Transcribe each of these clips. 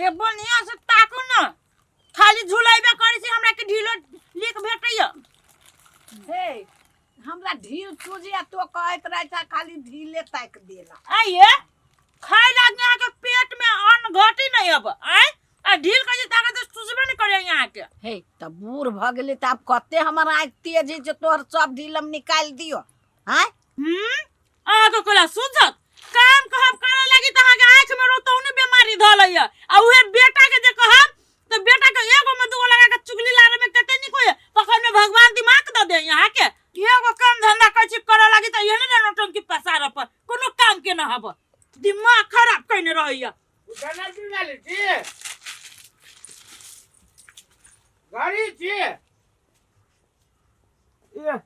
ए बढ़िया से ताकू न खाली झुलाइबे करे से हमरा के ढीलो लेक भेटैया। हे हमरा ढील सूजिया तो कहत रहे था खाली ढीले ताक देला। आइए खाए लागने आके पेट में अन्न घटी नहीं अब आय आ ढील कजे ताकत तो सुझबे नहीं करे यहाँ के। हे त बूढ़ भ गेली त अब कते हमर आँख तेज है जे तोहर सब ढील हम निकाल दियो। हैं आगे कोला सुझत काम कहब करे लगी त आगे आँख में रोतौने बीमारी धलैया आ उहे बेटा के जे कहब तो बेटा के एगो में दूगो लगा के चुगली लारे में कते नहीं कोई तखन में भगवान दिमाग द दे यहाँ के एगो काम धंधा कछि करे लगी त एने न नौटंकी पसार पर कोनो काम के न हब दिमाग खराब कइने रहैया। उठाना की गाली छी गाड़ी छी ये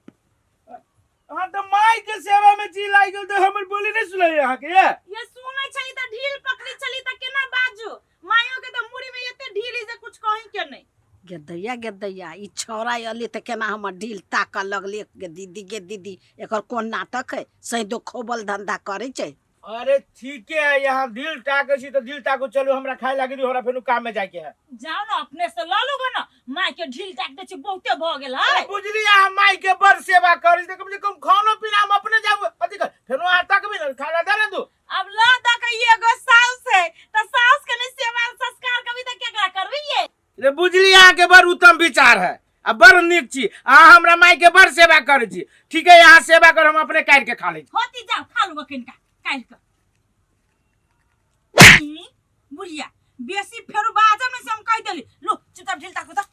हां तो माई के सेवा में जी लाग गेल तो हमर बोली नहीं सुनै यहां के ये सुनै छली त ढील पकड़ी चली त केना बाजू माइयो के त मुड़ी में एते ढीली से कुछ कहीं के नहीं। गेदैया ई छौरा अली त केना हमर ढील ताक लगले गे दीदी एकर कोन नाटक है सही दो खोबल धंधा करे छै। अरे ठीक है यहाँ दिल टाके छी तो दिल टाको चलो हमरा खाए लागी हमरा फेनु काम में जाके है जाओ ना अपने से ल लो ना माई के ढील टाक दे छी बहुते भ गेल है। बुझली यहाँ माई के बड़ सेवा करी त कम से कम खानो पीना हम अपने जाब अथी कर फेनु आ तक भी खाना दे ना तू अब ला दा के एगो साउस है त साउस के नहीं सेवा संस्कार कभी तक क्या करबी ये रे बुझली यहाँ के बड़ उत्तम विचार है अब बड़ नीक छी आ हमरा माई के बड़ सेवा करे छी ठीक है यहाँ सेवा कर हम अपने काट के खा ले होती जाओ खा लो किनका काट के बुढ़िया बेसी फेरू बाजम में से हम कह देली लो चुपचाप ढील ताको त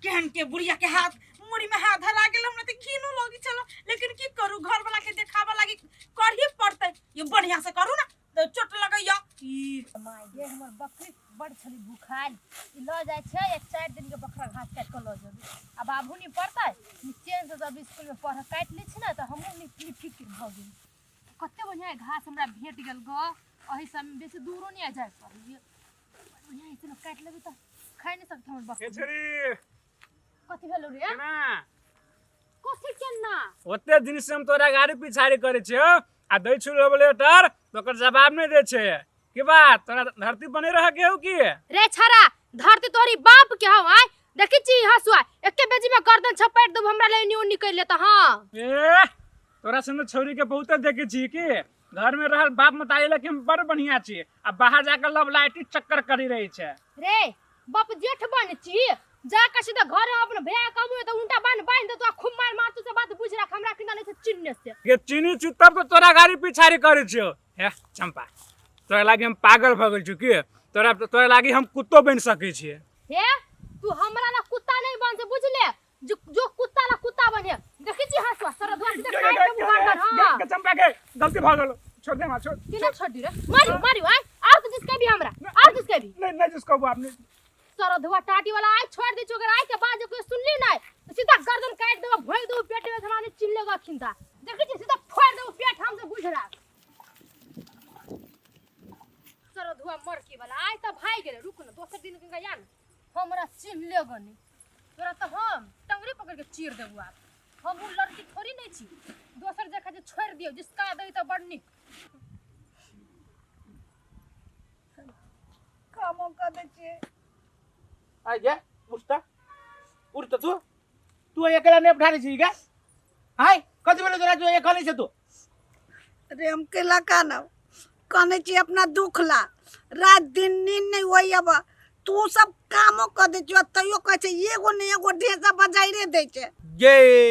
केहन के बुढ़िया के हाथ मुड़ी में हाथ धरा गेल हमरा त घिनो लगी चलो लेकिन की करू घर वाला के देखावा लागी करही पड़तै ये बढ़िया से करू ना तो चोट लगैया ई माय गे हमर बकरी बड़ छली भूखाल ई ल जाय छै एक 4 दिन के बकरा घास काट के ल जेबे अब आबू नहीं पड़तै निश्चय से जब स्कूल में पढ़ काट ली छी ना त हमहु निकली फिक्र भ गेल कते बढ़िया घास हमरा भेट गेल ग अही समय बेसी दूरो नहीं आ जाय पर ये बढ़िया इतना काट लेबे त खाइ नहीं सकत हमर बकरी छरी कथि भेलो रे ना कोसी केना ओते दिन से हम तोरा गाड़ी पिछाड़ी करे छियो आ दै छु लेटर तो ओकर जवाब नहीं दे छे की बात तोरा धरती बने रह के हो की रे छरा धरती तोरी बाप के हव आय देखि छी हसुआ एके बेजी में गर्दन छपेट दब हमरा ले न्यू निकल ले त हां ए तोरा संग छौरी के बहुत देखे छी की घर में रहल बाप मताई लेकिन बड़ बढ़िया छी आ बाहर जाकर लव लाइटी चक्कर करी रही छे रे बाप जेठ बन छी जा के सीधा घर अपन भैया कमु त उल्टा बांध दे तो खूब मार तू से बात बुझ रख हमरा किना नहीं से चिन्ने से के चीनी चुत्तर तो तोरा गाड़ी पिछाड़ी करे छियो हे चंपा तोरा लागी हम पागल भ गेल छु की तोरा लागी हम कुत्तो बन सकै छी हे तू हमरा ना कुत्ता नहीं बन से बुझ ले जो कुत्ता ला कुत्ता बने देखि छी हसवा सर धोन से काट के मुहार हां के चंपा के गलती भ गेल छोड़ दे मां छोड़ किना छोड़ दी रे मारी आय आओ तो जिसके भी हमरा आओ जिसके भी नहीं जिसको आपने सर धुआ टाटी वाला आय छोड़ दे चोगर आय के बाद कोई सुन ली ना तो सीधा गर्दन काट देबो भोग देबो पेट में हमारे चिल्लेगा खिंदा देखि छी सीधा फोड़ देबो पेट हम से बुझ रहा सर धुआ मर की वाला आय त भाई गेले रुक न दोसर दिन के यान हमरा चिल्ले गनी तोरा त हम टंगरी पकड़ के चीर देबो आप हम उ लड़की थोड़ी नहीं छी दोसर जगह जे छोड़ दियो जिसका दई त बड़ निक कामो कर दे छी आ जा मुस्ता उठ तो तू अकेला ने उठाने छी का हाय कथि बोले तोरा जो अकेले से तू अरे हम केला काना कने छी अपना दुख ला रात दिन नींद नहीं होई अब तू सब कामो कर दे छ तइयो कह छै एगो ने एगो ढेसा बजाई रे दे छै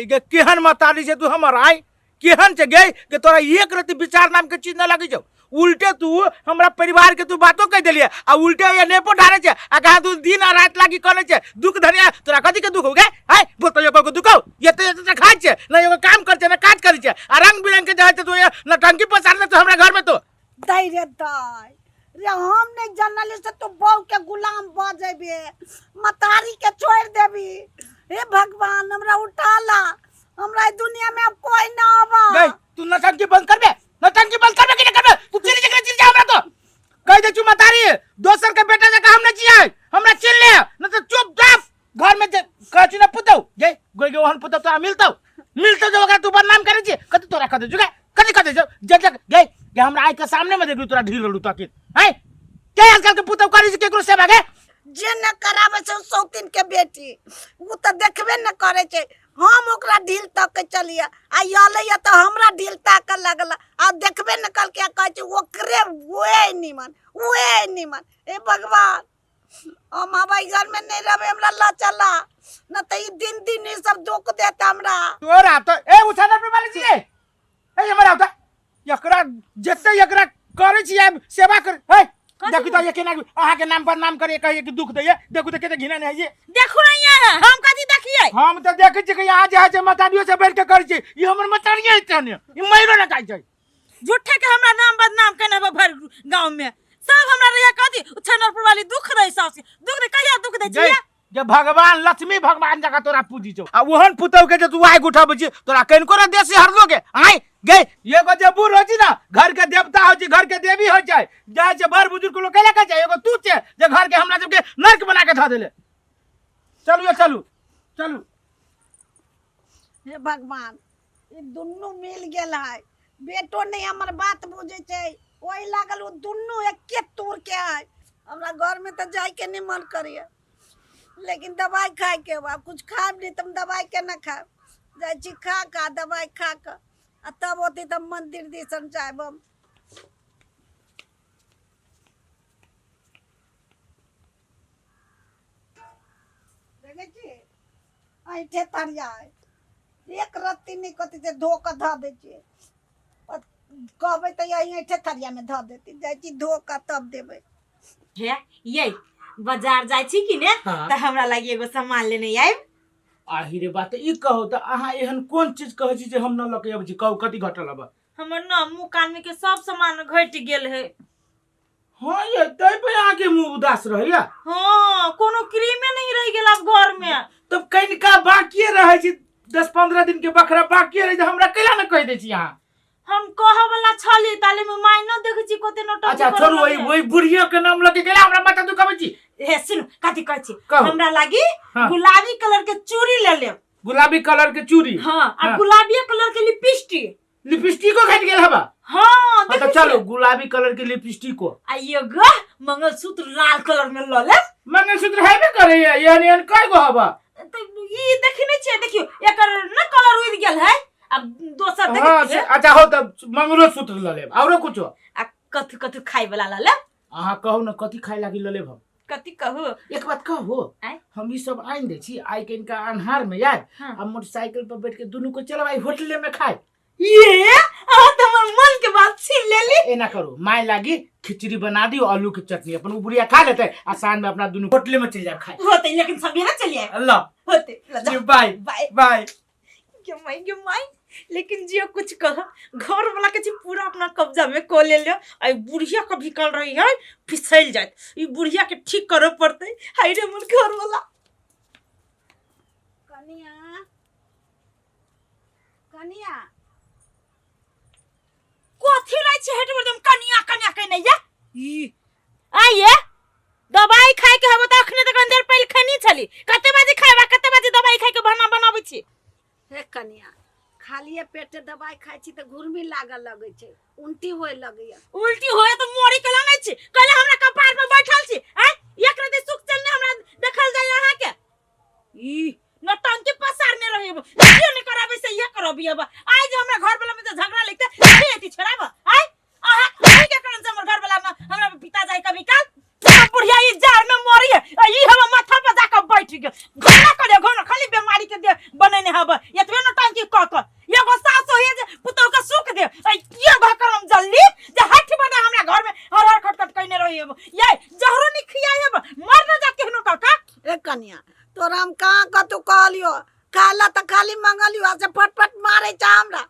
गे केहन मताली से तू हमर आय केहन छै गे के तोरा एक रति विचार नाम के चीज न लगी जाओ उल्टे तू हमरा परिवार के तू बातो कह देलिए आ उल्टे ये नेपो ढारे छे आ कहा तू दिन आ रात लागी करे छे दुख धरिया तोरा कथि के दुख हो गे हाय बोल तो को दुख हो ये तो खाय छे न एगो काम कर छे न काज करे छे आ रंग बिरंग के जाय तू ये न टंकी पसार ले तू हमरा घर में तो दाई रे दाई रे हम नहीं जानले से तो बहू के गुलाम भ जेबे मतारी के छोड़ देबी हे भगवान हमरा उठाला हमरा दुनिया में अब कोई ना आवा गे तू नटंकी बंद कर बे नटंकी बंद कर बे कि न कर बे तू चिल्ली चिल्ली चिल्ली जा हमरा तो कह दे चू मतारी दोसर के बेटा जका हम न जिया हमरा चिल्ल ले न तो चुपचाप घर में कहछु न पुतौ गे गोई गे ओहन पुतौ तो मिलतौ जो ओकरा तू बदनाम करे छी कति तोरा कह दे जुगा कति कह दे जे गे हमरा आइ के सामने में देखलू तोरा ढील रहलू तकित हैं के आजकल के पुतौ करी से केकरो सेवा गे जे न करावे से सौतीन के बेटी उ त देखबे न करे छे। हम ओकरा ढील तक के चलिए आ आले या त हमरा ढील तक लगला आ देखबे न कल के कहै छे ओकरे ओए निमन ए भगवान हम हवाई घर में नहीं रहबे हमरा ला चला न त ई दिन ई सब दुख देता हमरा। तोरा तो ए उठाना पे वाली छिए ए हमरा उठा एकरा जत्ते एकरा करे छिए सेवा कर हे देखू तो ये केना अहाँ के नाम पर नाम करे कहिए कि दुख दैए देखू तो केते घिना नहीं है देखू ना यहाँ हम कथी देखिए हम तो देखे छी कि आज आज मतारियो से बैठ के करे छी ई हमर मतारिये है ने ई मइरो ना जाय छै झूठे के हमरा नाम बदनाम करने भर गांव में सब हमरा रहिया कथी छनरपुर वाली दुख रही सास दुख दे कहिया दुख दे छिए जे भगवान लक्ष्मी भगवान जगह तोरा पूजी छौ आ ओहन पुतौ के जे तू आइ उठाबै छी तोरा केन कोरा देश से हरलो के आइ गे ये को जे बूढ़ हो छी ना घर के देवता हो छी घर के देवी हो जाय जाय जे बड़ बुजुर्ग लोग केला के जाय एगो तू छे जे घर के हमरा सब के नरक बना के धा देले चलू हे भगवान ई दुन्नु मिल गेल है बेटो नहीं हमर बात बुझे छै ओही लागल उ दुन्नु एके तोड़ के है हमरा घर में त जाय के नहीं मन करिए लेकिन दवाई खाए के बा कुछ खाब नहीं तुम दवाई के ना खाब जाय छी खा दवाई खा के आ तब होती तब मंदिर दिसन जाब हम देखे छी ऐठे तरिया एक रत्ती नहीं कथी से धो के ध दे छी कहबै त यही ऐठे तरिया में ध देती जाय छी धो के तब देबै हे ये बाजार जाय छी कि ने हाँ। त हमरा लागि एगो सामान लेने आइब आही रे बात ई कहू त अहाँ एहन कोन चीज कहै छी जे हम न लके आबै छी कहू कथी घटल अब हमर न मुंह कान में के सब सामान घट गेल है। हां ये तै पे आगे मुंह उदास रहैया हां कोनो क्रीमे नहीं रह गेल अब घर में तब कनिका बाकी रहे छी 10-15 दिन के बखरा बाकी रहे हमरा केला न कह दै छी अहाँ हम कह वाला छली ताले में मायना देख छी कोते नोट अच्छा छोड़ू वही बुढ़िया के नाम लगे गेला हमरा माथा दुखाबै छी हे सुन कथी कहै छी कहू। हमरा लागि हाँ। गुलाबी कलर के चूड़ी ले ले गुलाबी कलर के चूड़ी हां आ हाँ। गुलाबी कलर के लिपस्टिक को घट गेल हबा हां तो देखो चलो गुलाबी कलर के लिपस्टिक को आइयो ग मंगलसूत्र लाल कलर में ल ले मंगलसूत्र है भी करे यानी कय गो हबा तो ई देखि नै छै देखियो एकर न कलर उड़ गेल है अब दोसर हां देखिए अच्छा हो तब मंगलसूत्र ल लेब औरो कुछो आ कथु कथु खाइ वाला ल ले अहाँ कहू न कथी खाय लागी ल लेब हम कथी कहू एक बात कहू आय? हम ई सब आइन दे छी आइ के इनका अन्हार में यार हाँ। हम मोटरसाइकिल पर बैठ के दोनों को चलवाई होटल में खाए ये आ त हमर मन के बात छीन लेली एना करो माय लागी खिचड़ी बना दियो आलू की चटनी अपन वो बुढ़िया खा लेते आ शाम में अपना दोनों होटल में चल जाए खाए होते लेकिन सब ना चलिए अल्लाह होते ल जा बाय बाय बाय के माई लेकिन जियो कुछ कह घर वाला के पूरा अपना कब्जा में को ले लियो आई बुढ़िया का भी कर रही है फिसल जाए ई बुढ़िया के ठीक करे पड़ते हाय रे मन घर वाला कनिया कथी लाई छै हेट एकदम कनिया कहने या ई आइए दवाई खाए के हबो त अखने तक अंदर पहले खनी छली कते बाजी खाएबा कते बाजी दवाई खाए के बहाना बनाबै छी हे कनिया खालिए पेटे दवाई खाइ छी त घुरमी लागल लगै छै उल्टी होय लगैया उल्टी होए त मोरी के लानै छी कहले हमरा कपार पे बैठल छी हैं एक रति सुख चलने हमरा देखल जाय अहाँ के ई नटंकी पसारने रहिब क्यों नहीं कराबे से ये करबी अब आज हमरा घर वाला में तो झगड़ा लगते एती छोड़ाब आय अहाँ के कारण से हमर घर वाला में हमरा पिता जाय कभी काल बुढ़िया ई जार में मरी है ई हम माथा पे जाकर बैठ गए घोड़ा करे घोड़ा खाली बीमारी के दे बनेने हब एतबे नटंकी क एगो सास होए जे पुतौ के सुख दे ये घकरम जल्दी जे हट बना हमरा घर में हर हर खटखट कइने रही ये जहरो नहीं खियाए मर न जा केहनो काका ए कनिया तोरा हम कहाँ कतु कहलियो खाला त खाली मंगलियो से फटफट मारे छ हमरा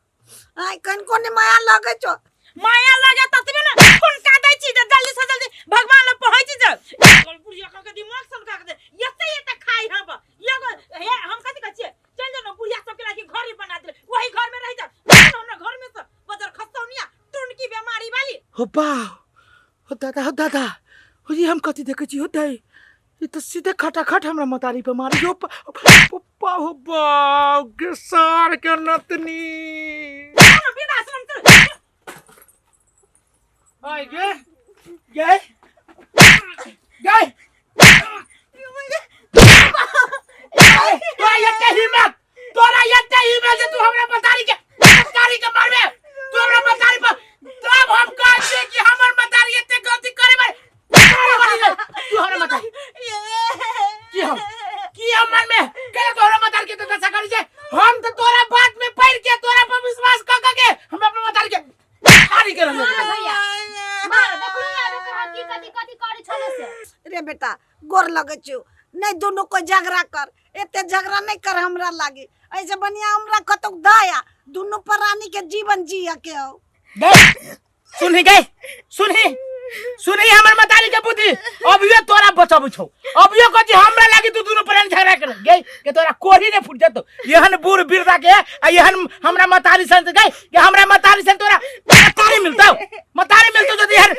आई कनको ने माया लगे छ माया लगे ततबे ना फुनका दै छी जे जल्दी से जल्दी भगवान ल पहुंच जा एगो बुढ़िया का के दिमाग सनका के दे ये खाई हब एगो हे हम कथि कहै छियै चल जा न बुढ़िया सब के लागी घर ही बना दे वही घर में रह जा हमरा घर में से बदर खस्तौनिया टुनकी बीमारी वाली हो बाव हो दादा हो जी हम कथी देखे छी होतै ये तो सीधे खटाखट हमरा मतारी पे मारी हो पप्पा हो बाव के सार के नतनी बिना आश्रम से आई गे गे गई तोरा ये हिम्मत जे तू हमरा मतारी के मारबे तू हमरा मतारी पर तब हम कह दे कि हमर मतारी एते गलती करे बे तू हमरा मतारी की हम मन में के तोरा मतारी के तो दशा करी छे हम तो तोरा बात में पड़ के तोरा पर विश्वास क के हम अपना मतारी के मारी के रहले भैया मार देखो यार की कथी करी छले से रे बेटा गोर लगे छु नहीं दोनों को झगड़ा कर एते झगड़ा नहीं कर हमरा लागी ऐसे बनिया हमरा कतक दाया दोनों प्राणी के जीवन जिया के हो गई सुनी हमर मतारी के बुद्धि अभियो तोरा बचाबू छौ अभियो को जे हमरा लागी तू दोनों प्राणी झगड़ा कर गई के तोरा कोरी ने फुट जतो एहन बूढ़ बिरदा के आ एहन हमरा मतारी सन गई कि हमरा मतारी सन तोरा मतारी मिलतो जदी एहन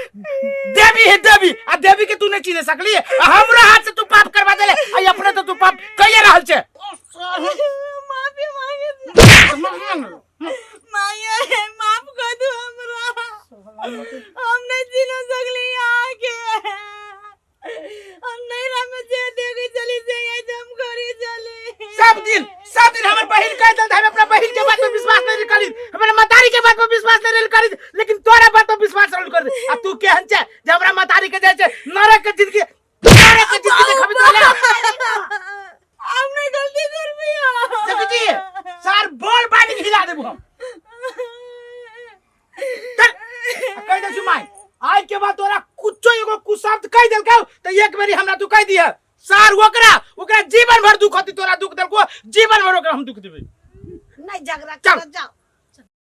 देवी है देवी आ देवी के तू नहीं चिन्ह सकली हमरा हाथ से तू पाप करवा देले आ अपने तो तू पाप कइले रहल छे माफी मांगे माया माफ कर दो हमरा हम नहीं जीना सकली आके हम नहीं रमे जे देखे चली से ये जम करी चली सब दिन हमर बहिन कह दल हम अपना बहिन के बात पे विश्वास नहीं करी हमरा मतारी के बात पे विश्वास नहीं करी लेकिन तोरा बात पे विश्वास जरूर कर दे आ तू केहन छे जे हमरा मतारी के जाय छे नरक के जिंदगी देखबी तोला हमने गलती कर दिया देखी सार बोल बानी हिला देबो हम कह दे सुमाई आज के बाद तोरा कुछो एगो कुशब्द कह देल का त एक बारी हमरा तू कह दिया सार ओकरा जीवन भर दुख होती तोरा दुख देल को जीवन भर ओकरा हम दुख देबे नहीं झगड़ा कर जाओ